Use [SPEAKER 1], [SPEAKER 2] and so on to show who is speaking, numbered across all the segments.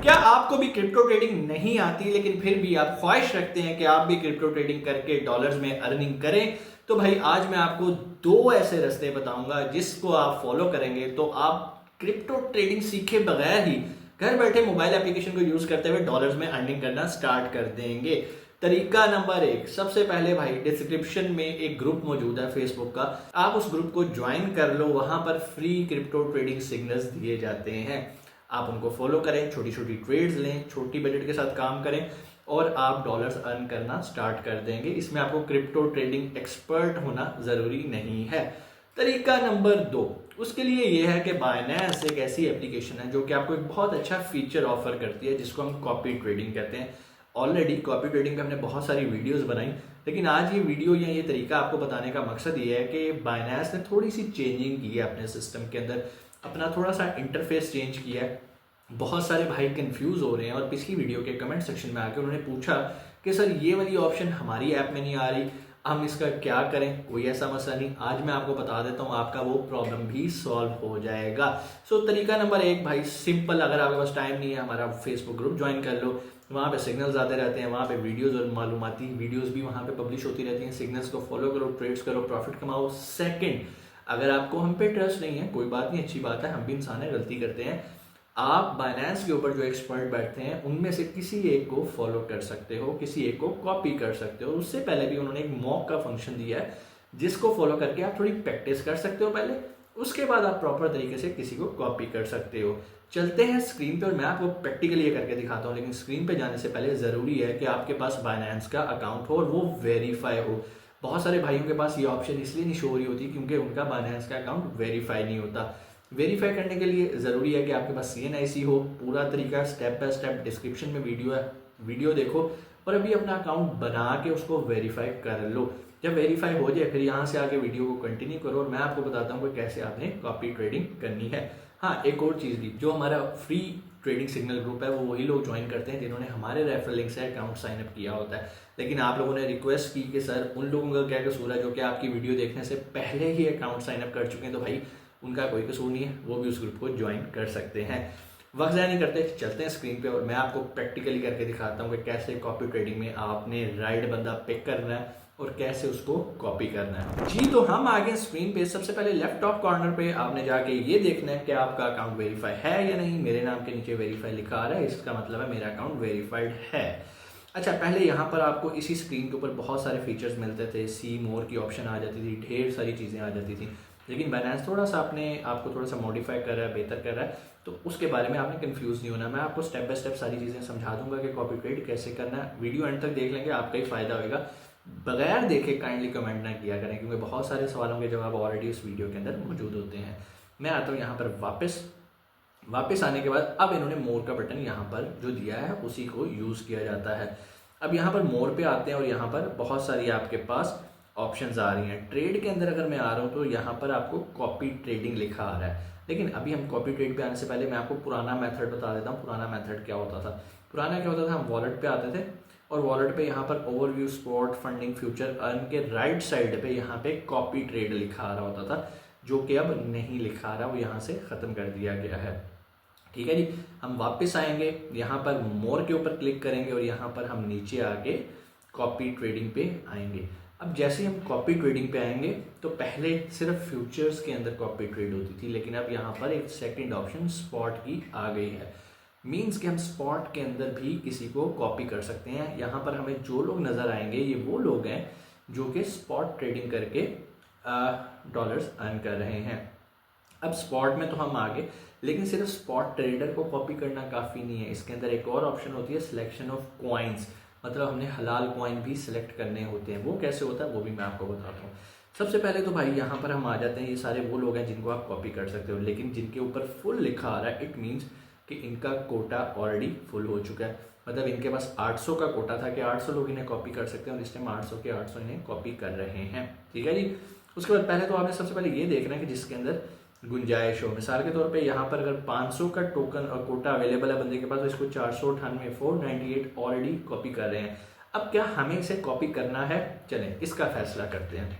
[SPEAKER 1] क्या आपको भी क्रिप्टो ट्रेडिंग नहीं आती लेकिन फिर भी आप ख्वाहिश रखते हैं कि आप भी क्रिप्टो ट्रेडिंग करके डॉलर्स में अर्निंग करें? तो भाई आज मैं आपको दो ऐसे रास्ते बताऊंगा जिसको आप फॉलो करेंगे तो आप क्रिप्टो ट्रेडिंग सीखे बगैर ही घर बैठे मोबाइल एप्लीकेशन को यूज करते हुए डॉलर्स में अर्निंग करना स्टार्ट कर देंगे। तरीका नंबर एक, सबसे पहले भाई डिस्क्रिप्शन में एक ग्रुप मौजूद है फेसबुक का, आप उस ग्रुप को ज्वाइन कर लो। वहां पर फ्री क्रिप्टो ट्रेडिंग सिग्नल्स दिए जाते हैं, आप उनको फॉलो करें, छोटी छोटी ट्रेड्स लें, छोटी बजट के साथ काम करें और आप डॉलर्स अर्न करना स्टार्ट कर देंगे। इसमें आपको क्रिप्टो ट्रेडिंग एक्सपर्ट होना जरूरी नहीं है। तरीका नंबर दो, उसके लिए यह है कि बाइनेंस एक ऐसी एप्लीकेशन है जो कि आपको एक बहुत अच्छा फीचर ऑफर करती है जिसको हम कॉपी ट्रेडिंग कहते हैं। ऑलरेडी कॉपी ट्रेडिंग पे हमने बहुत सारी वीडियोस बनाई, लेकिन आज ये वीडियो या ये तरीका आपको बताने का मकसद ये है कि बाइनेंस ने थोड़ी सी चेंजिंग की है अपने सिस्टम के अंदर, अपना थोड़ा सा इंटरफेस चेंज किया है। बहुत सारे भाई कंफ्यूज हो रहे हैं और पिछली वीडियो के कमेंट सेक्शन में आके उन्होंने पूछा कि सर ये वाली ऑप्शन हमारी ऐप में नहीं आ रही, हम इसका क्या करें? कोई ऐसा मसला नहीं, आज मैं आपको बता देता हूँ, आपका वो प्रॉब्लम भी सॉल्व हो जाएगा। सो तरीका नंबर एक भाई सिंपल, अगर आपके पास टाइम नहीं है हमारा फेसबुक ग्रुप ज्वाइन कर लो, वहाँ पे सिग्नल्स आते रहते हैं, वहाँ पे वीडियोस और मालूमाती वीडियोस भी वहाँ पे पब्लिश होती रहती हैं। सिग्नल्स को फॉलो करो, ट्रेड्स करो, प्रॉफिट कमाओ। सेकंड, अगर आपको हम पे ट्रस्ट नहीं है कोई बात नहीं, अच्छी बात है, हम भी इंसान है, गलती करते हैं। आप बाइनेंस के ऊपर जो एक्सपर्ट बैठते हैं उनमें से किसी एक को फॉलो कर सकते हो, किसी एक को कॉपी कर सकते हो। उससे पहले भी उन्होंने एक मॉक का फंक्शन दिया है जिसको फॉलो करके आप थोड़ी प्रैक्टिस कर सकते हो पहले, उसके बाद आप प्रॉपर तरीके से किसी को कॉपी कर सकते हो। चलते हैं स्क्रीन पे और मैं आपको प्रैक्टिकली ये करके दिखाता हूँ, लेकिन स्क्रीन पे जाने से पहले जरूरी है कि आपके पास बाइनेंस का अकाउंट हो और वो वेरीफाई हो। बहुत सारे भाइयों के पास ये ऑप्शन इसलिए नहीं शो हो रही होती क्योंकि उनका बाइनेंस का अकाउंट वेरीफाई नहीं होता। वेरीफाई करने के लिए जरूरी है कि आपके पास CNIC हो। पूरा तरीका स्टेप बाय स्टेप डिस्क्रिप्शन में वीडियो है, वीडियो देखो और अभी अपना अकाउंट बना के उसको वेरीफाई कर लो। जब वेरीफाई हो जाए फिर यहाँ से आगे वीडियो को कंटिन्यू करो और मैं आपको बताता हूँ कि कैसे आपने कॉपी ट्रेडिंग करनी है। हाँ, एक और चीज़ भी, जो हमारा फ्री ट्रेडिंग सिग्नल ग्रुप है वो वही लोग ज्वाइन करते हैं जिन्होंने हमारे रेफरल लिंक से अकाउंट साइन अप किया होता है। लेकिन आप लोगों ने रिक्वेस्ट की कि सर उन लोगों का क्या कसूर है जो कि आपकी वीडियो देखने से पहले ही अकाउंट साइन अप कर चुके हैं, तो भाई उनका कोई कसूर नहीं है, वो भी उस ग्रुप को ज्वाइन कर सकते हैं। वक्त ज़ाया नहीं करते, चलते हैं स्क्रीन पे और मैं आपको प्रैक्टिकली करके दिखाता हूँ कि कैसे कॉपी ट्रेडिंग में आपने राइट बंदा पिक करना है और कैसे उसको कॉपी करना है। जी तो हम आ गए स्क्रीन पे। सबसे पहले लेफ्ट टॉप कॉर्नर पे आपने जाके ये देखना है कि आपका अकाउंट वेरीफाई है या नहीं। मेरे नाम के नीचे वेरीफाई लिखा आ रहा है, इसका मतलब है मेरा अकाउंट वेरीफाइड है। अच्छा, पहले यहाँ पर आपको इसी स्क्रीन के ऊपर बहुत सारे फीचर्स मिलते थे, सी मोर की ऑप्शन आ जाती थी, ढेर सारी चीज़ें आ जाती थी। लेकिन बाइनेंस थोड़ा सा अपने आपको थोड़ा सा मॉडिफाई कर रहा है, बेहतर कर रहा है, तो उसके बारे में आपने कंफ्यूज नहीं होना। मैं आपको स्टेप बाय स्टेप सारी चीज़ें समझा दूंगा कि कॉपी ट्रेड कैसे करना है। वीडियो एंड तक देख लेंगे, आपका ही फायदा होगा। बगैर देखे काइंडली कमेंट ना किया करें क्योंकि बहुत सारे सवालों के जवाब ऑलरेडी उस वीडियो के अंदर मौजूद होते हैं। मैं आता हूँ यहाँ पर वापस आने के बाद अब इन्होंने मोर का बटन यहाँ पर जो दिया है उसी को यूज़ किया जाता है। अब यहाँ पर मोर पे आते हैं और यहाँ पर बहुत सारी आपके पास ऑप्शंस आ रही हैं। ट्रेड के अंदर अगर मैं आ रहा हूँ तो यहाँ पर आपको कॉपी ट्रेडिंग लिखा आ रहा है, लेकिन अभी हम कॉपी ट्रेड पे आने से पहले मैं आपको पुराना मेथड बता देता हूँ। पुराना मेथड क्या होता था? पुराना क्या होता था, हम वॉलेट पे आते थे और वॉलेट पे यहाँ पर overview, spot, funding, future, earn के राइट साइड पे यहाँ पे कॉपी ट्रेड लिखा आ रहा होता था, जो कि अब नहीं लिखा आ रहा, वो यहाँ से खत्म कर दिया गया है। ठीक है जी, हम वापस आएंगे, यहाँ पर मोर के ऊपर क्लिक करेंगे और यहाँ पर हम नीचे आके कॉपी ट्रेडिंग पे आएंगे। अब जैसे हम कॉपी ट्रेडिंग पे आएंगे तो पहले सिर्फ फ्यूचर्स के अंदर कॉपी ट्रेड होती थी, लेकिन अब यहाँ पर एक सेकंड ऑप्शन स्पॉट की आ गई है। मींस कि हम स्पॉट के अंदर भी किसी को कॉपी कर सकते हैं। यहाँ पर हमें जो लोग नजर आएंगे ये वो लोग हैं जो कि स्पॉट ट्रेडिंग करके डॉलर्स अर्न कर रहे हैं। अब स्पॉट में तो हम आगे, लेकिन सिर्फ स्पॉट ट्रेडर को कॉपी करना काफ़ी नहीं है। इसके अंदर एक और ऑप्शन होती है सिलेक्शन ऑफ कॉइन्स, मतलब हमने हलाल कॉइन भी सिलेक्ट करने होते हैं। वो कैसे होता है वो भी मैं आपको बताता हूँ। सबसे पहले तो भाई यहाँ पर हम आ जाते हैं, ये सारे वो लोग हैं जिनको आप कॉपी कर सकते हो, लेकिन जिनके ऊपर फुल लिखा आ रहा है इट मीन्स कि इनका कोटा ऑलरेडी फुल हो चुका है। मतलब इनके पास 800 का कोटा था कि 800 लोग इन्हें कॉपी कर सकते हैं और इस टाइम 800 के 800 इन्हें कॉपी कर रहे हैं। ठीक है जी, उसके बाद पहले तो आपने सबसे पहले ये देखना है कि जिसके अंदर गुंजाइश हो। मिसाल के तौर पे यहाँ पर अगर 500 का टोकन और कोटा अवेलेबल है बंदे के पास, तो इसको 498 498 ऑलरेडी कॉपी कर रहे हैं। अब क्या हमें इसे कॉपी करना है? चलें इसका फैसला करते हैं।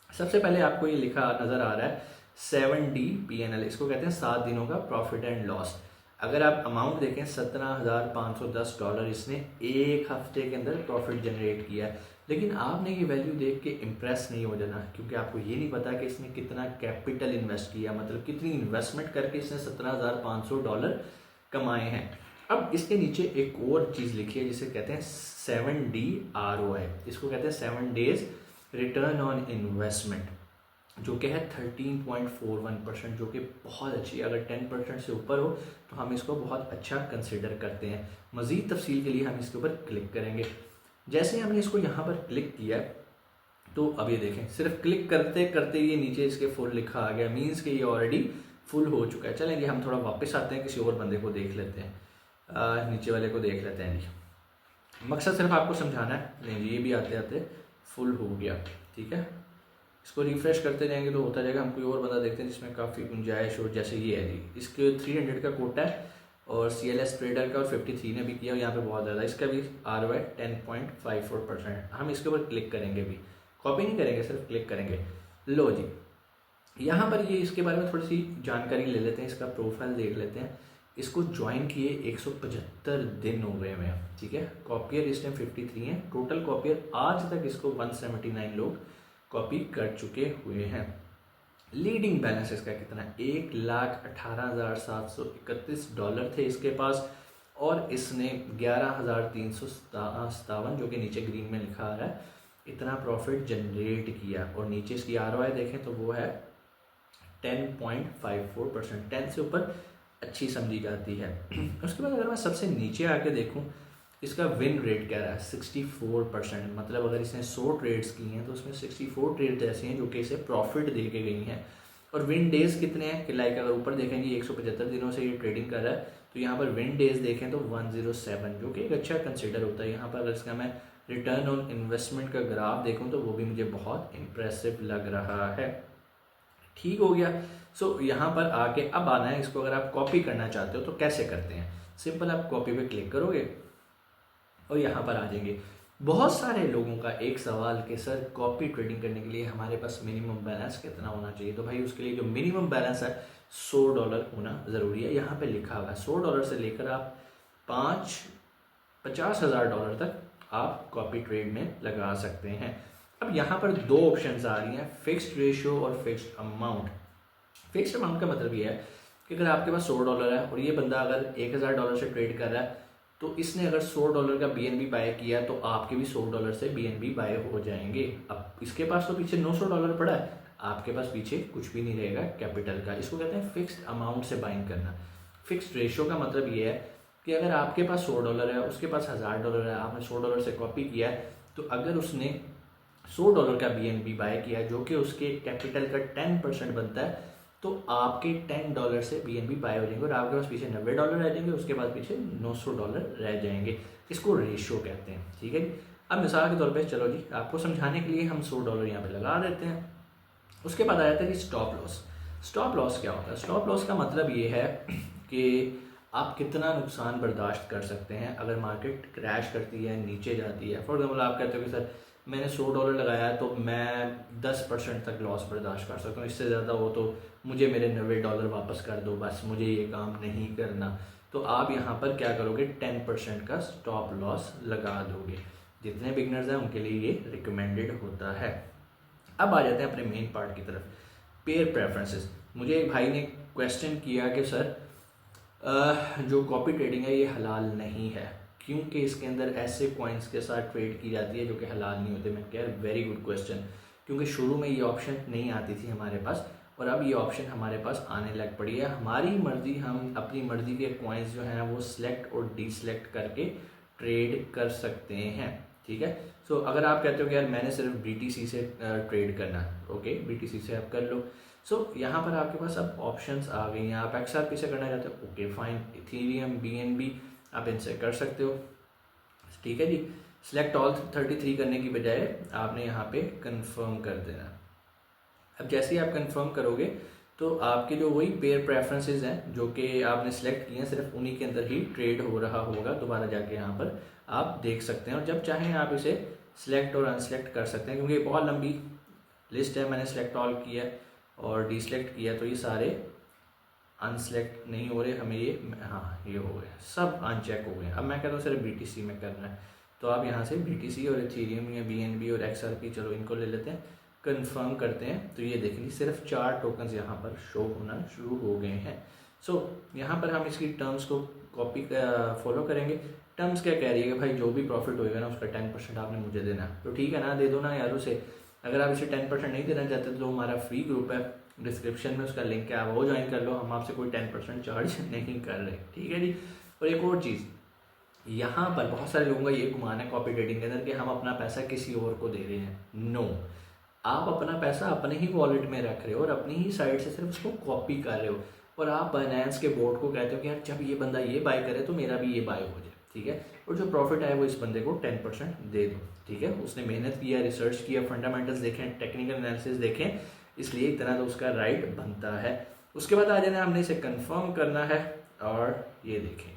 [SPEAKER 1] सबसे पहले आपको ये लिखा नजर आ रहा है 7D PNL, इसको कहते हैं 7 दिनों का प्रॉफिट एंड लॉस। अगर आप अमाउंट देखें $17,510 इसने एक हफ्ते के अंदर प्रॉफिट जनरेट किया है। लेकिन आपने ये वैल्यू देख के इम्प्रेस नहीं हो जाना, क्योंकि आपको ये नहीं पता कि इसने कितना कैपिटल इन्वेस्ट किया, मतलब कितनी इन्वेस्टमेंट करके इसने $17,500 कमाए हैं। अब इसके नीचे एक और चीज़ लिखी है जिसे कहते हैं 7D ROI, इसको कहते हैं 7 डेज रिटर्न ऑन इन्वेस्टमेंट, जो कि है 13.41%, जो कि बहुत अच्छी है। अगर 10% से ऊपर हो तो हम इसको बहुत अच्छा कंसिडर करते हैं। मज़ीद तफसील के लिए हम इसके ऊपर क्लिक करेंगे। जैसे ही हमने इसको यहाँ पर क्लिक किया तो अब ये देखें, सिर्फ क्लिक करते करते ये नीचे इसके फुल लिखा आ गया, मीन्स कि ये ऑलरेडी फुल हो चुका है। चलेंगे हम थोड़ा वापस आते हैं, किसी और बंदे को देख लेते हैं, नीचे वाले को देख लेते हैं जी। मकसद सिर्फ आपको समझाना है। नहीं जी, ये भी आते आते फुल हो गया, ठीक है। इसको रिफ्रेश करते रहेंगे तो होता जाएगा। हम कोई और बंदा देखते हैं जिसमें काफ़ी गुंजाइश हो, जैसे ये है जी, इसके 300 का कोटा है और CLS ट्रेडर का और 53 ने भी किया, और यहाँ पे बहुत ज़्यादा, इसका भी ROI 10.54%। हम इसके ऊपर क्लिक करेंगे, भी कॉपी नहीं करेंगे, सिर्फ क्लिक करेंगे। लो जी, यहाँ पर ये इसके बारे में थोड़ी सी जानकारी ले लेते हैं, इसका प्रोफाइल देख लेते हैं। इसको ज्वाइन किए 175 दिन हो गए हैं, ठीक है। कॉपियर इस टाइम 53 है, टोटल कॉपियर आज तक इसको 179 लोग कॉपी कर चुके हुए हैं। लीडिंग बैलेंस इसका कितना है, $1,18,731 थे इसके पास, और इसने 11,357, जो कि नीचे ग्रीन में लिखा आ रहा है, इतना प्रॉफिट जनरेट किया। और नीचे इसकी ROI देखें तो वो है 10.54%, 10 से ऊपर अच्छी समझी जाती है। उसके बाद अगर मैं सबसे नीचे आके देखूं, इसका विन रेट क्या रहा है, 64%। मतलब अगर इसने 100 ट्रेड्स की हैं तो उसमें 64 ट्रेड्स ऐसी हैं जो कि इसे प्रॉफिट दे के गई हैं। और विन डेज कितने हैं कि लाइक अगर ऊपर देखेंगे 175 दिनों से ये ट्रेडिंग कर रहा है, तो यहाँ पर विन डेज देखें तो 107, जो कि एक अच्छा कंसिडर होता है। यहाँ पर अगर इसका मैं रिटर्न ऑन इन्वेस्टमेंट का ग्राफ देखूँ तो वो भी मुझे बहुत इंप्रेसिव लग रहा है। ठीक हो गया। सो यहाँ पर आके अब आना है, इसको अगर आप कॉपी करना चाहते हो तो कैसे करते हैं। सिंपल, आप कॉपी पे क्लिक करोगे और यहाँ पर आ जाएंगे। बहुत सारे लोगों का एक सवाल कि सर कॉपी ट्रेडिंग करने के लिए हमारे पास मिनिमम बैलेंस कितना होना चाहिए। तो भाई उसके लिए जो मिनिमम बैलेंस है $100 होना ज़रूरी है। यहाँ पे लिखा हुआ है $100 से लेकर आप $50,000 तक आप कॉपी ट्रेड में लगा सकते हैं। अब यहाँ पर दो ऑप्शंस आ रही हैं, फिक्स्ड रेशियो और फिक्स्ड अमाउंट। फिक्स्ड अमाउंट का मतलब ये है कि अगर आपके पास $100 है और ये बंदा अगर $1,000 से ट्रेड कर रहा है, तो इसने अगर $100 का BNB बाय किया तो आपके भी $100 से BNB बाय हो जाएंगे। अब इसके पास तो पीछे $900 पड़ा है, आपके पास पीछे कुछ भी नहीं रहेगा कैपिटल का। इसको कहते हैं फिक्स्ड अमाउंट से बाइंग करना। फिक्स्ड रेशियो का मतलब ये है कि अगर आपके पास $100 है, उसके पास $1,000 है, आपने $100 से कॉपी किया है, तो अगर उसने $100 का BNB बाय किया जो कि उसके कैपिटल का 10% बनता है, तो आपके $10 से BNB बाय हो जाएंगे और आपके पास पीछे $90 रह जाएंगे, उसके बाद पीछे $900 रह जाएंगे। इसको रेशियो कहते हैं, ठीक है। अब मिसाल के तौर पे चलो जी, आपको समझाने के लिए हम $100 यहाँ पे लगा देते हैं। उसके बाद आ जाता है कि स्टॉप लॉस। स्टॉप लॉस क्या होता है? स्टॉप लॉस का मतलब ये है कि आप कितना नुकसान बर्दाश्त कर सकते हैं अगर मार्केट क्रैश करती है, नीचे जाती है। फॉर एग्जाम्पल आप कहते हो कि सर मैंने $100 लगाया तो मैं 10% तक लॉस बर्दाश्त कर सकता हूँ, इससे ज़्यादा हो तो मुझे मेरे $90 वापस कर दो, बस मुझे ये काम नहीं करना। तो आप यहाँ पर क्या करोगे, 10% का स्टॉप लॉस लगा दोगे। जितने बिगनर्स हैं उनके लिए ये रिकमेंडेड होता है। अब आ जाते हैं अपने मेन पार्ट की तरफ, पेयर प्रेफरेंसेस। मुझे एक भाई ने क्वेश्चन किया कि सर जो कॉपी ट्रेडिंग है ये हलाल नहीं है, क्योंकि इसके अंदर ऐसे कॉइन्स के साथ ट्रेड की जाती है जो कि हलाल नहीं होते। मैं कह रहा वेरी गुड क्वेश्चन, क्योंकि शुरू में ये ऑप्शन नहीं आती थी हमारे पास और अब ये ऑप्शन हमारे पास आने लग पड़ी है। हमारी मर्जी, हम अपनी मर्जी के कॉइन्स जो हैं वो सिलेक्ट और डीसिलेक्ट करके ट्रेड कर सकते हैं, ठीक है। सो अगर आप कहते हो कि यार मैंने सिर्फ BTC से ट्रेड करना है, ओके BTC से आप कर लो। सो यहाँ पर आपके पास अब ऑप्शंस आ गई हैं। आप XRP से करना चाहते हो, ओके फाइन, इथेरियम, BNB आप इनसे कर सकते हो, ठीक है जी। सिलेक्ट ऑल 33 करने की बजाय आपने यहाँ पे कंफर्म कर देना। अब जैसे ही आप कंफर्म करोगे तो आपके जो वही पेयर प्रेफरेंसेस हैं जो कि आपने सेलेक्ट किए हैं, सिर्फ उन्हीं के अंदर ही ट्रेड हो रहा होगा। दोबारा जाके यहाँ पर आप देख सकते हैं और जब चाहें आप इसे सिलेक्ट और अनसेलेक्ट कर सकते हैं, क्योंकि बहुत लंबी लिस्ट है। मैंने सेलेक्ट ऑल किया और डीसेलेक्ट किया तो ये सारे अनसेलेक्ट नहीं हो रहे हमें ये, हाँ ये हो गए, सब अनचेक हो गए। अब मैं कहता हूँ सिर्फ BTC में करना है, तो आप यहाँ से BTC और इथेरियम या BNB और XRP, चलो इनको ले लेते हैं, कंफर्म करते हैं। तो ये देख लीजिए सिर्फ 4 टोकन्स यहाँ पर शो होना शुरू हो गए हैं। सो यहाँ पर हम इसकी टर्म्स को कॉपी फॉलो करेंगे। टर्म्स क्या कह रही है कि भाई जो भी प्रॉफिट होएगा ना उसका 10% आपने मुझे देना है। तो ठीक है ना, दे दो ना यार उसे। अगर आप इसे 10% नहीं देना चाहते तो हमारा फ्री ग्रुप है, डिस्क्रिप्शन में उसका लिंक है, आप वो ज्वाइन कर लो। हम आपसे कोई 10% चार्ज नहीं कर रहे, ठीक है जी। और एक और चीज़, यहाँ पर बहुत सारे लोगों का ये गुमान है कॉपी ट्रेडिंग के अंदर कि हम अपना पैसा किसी और को दे रहे हैं। नो, आप अपना पैसा अपने ही वॉलेट में रख रहे हो और अपनी ही साइड से सिर्फ उसको कॉपी कर रहे हो, और आप बाइनेंस के बोर्ड को कहते हो कि यार जब ये बंदा ये बाय करे तो मेरा भी ये बाय हो जाए, ठीक है। और जो प्रॉफिट है वो इस बंदे को 10% दे दो, ठीक है। उसने मेहनत किया, रिसर्च किया, फंडामेंटल्स देखें, टेक्निकल एनालिसिस देखें, इसलिए इतना तो उसका राइट बनता है। उसके बाद आ जाना, हमने इसे कंफर्म करना है और ये देखेंगे,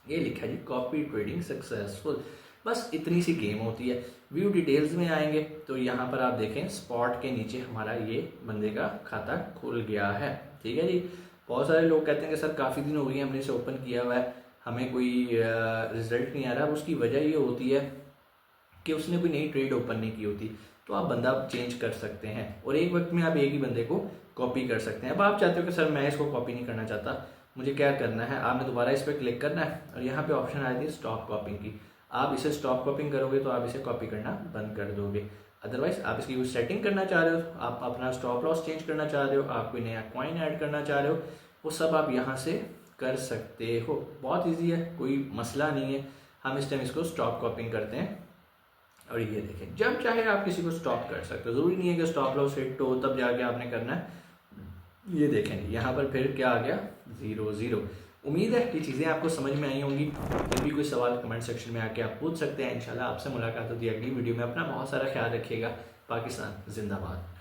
[SPEAKER 1] ये लिखा जी कॉपी ट्रेडिंग सक्सेसफुल। बस इतनी सी गेम होती है। व्यू डिटेल्स में आएंगे तो यहाँ पर आप देखें स्पॉट के नीचे हमारा ये बंदे का खाता खुल गया है, ठीक है जी। बहुत सारे लोग कहते हैं कि सर काफ़ी दिन हो गए हमने इसे ओपन किया हुआ है, हमें कोई रिजल्ट नहीं आ रहा। उसकी वजह ये होती है कि उसने कोई नई ट्रेड ओपन नहीं की होती। तो आप बंदा चेंज कर सकते हैं और एक वक्त में आप एक ही बंदे को कॉपी कर सकते हैं। अब आप चाहते हो कि सर मैं इसको कॉपी नहीं करना चाहता, मुझे क्या करना है, आपने दोबारा इस पर क्लिक करना है और यहाँ पे ऑप्शन आती है स्टॉप कॉपिंग की। आप इसे स्टॉप कॉपिंग करोगे तो आप इसे कॉपी करना बंद कर दोगे। अदरवाइज आप इसकी कुछ सेटिंग करना चाह रहे हो, आप अपना स्टॉप लॉस चेंज करना चाह रहे हो, आप कोई नया कॉइन ऐड करना चाह रहे हो, वो सब आप यहाँ से कर सकते हो। बहुत ईजी है, कोई मसला नहीं है। हम इस टाइम इसको स्टॉप कॉपिंग करते हैं और ये देखें जब चाहे आप किसी को स्टॉप कर सकते हो, ज़रूरी नहीं है कि स्टॉप लॉस हिट हो तब जाके आपने करना है। ये देखें यहाँ पर फिर क्या आ गया, 0-0। उम्मीद है ये चीज़ें आपको समझ में आई होंगी। फिर भी कोई सवाल कमेंट सेक्शन में आके आप पूछ सकते हैं। इंशाल्लाह आपसे मुलाकात होती है अगली वीडियो में। अपना बहुत सारा ख्याल रखिएगा। पाकिस्तान जिंदाबाद।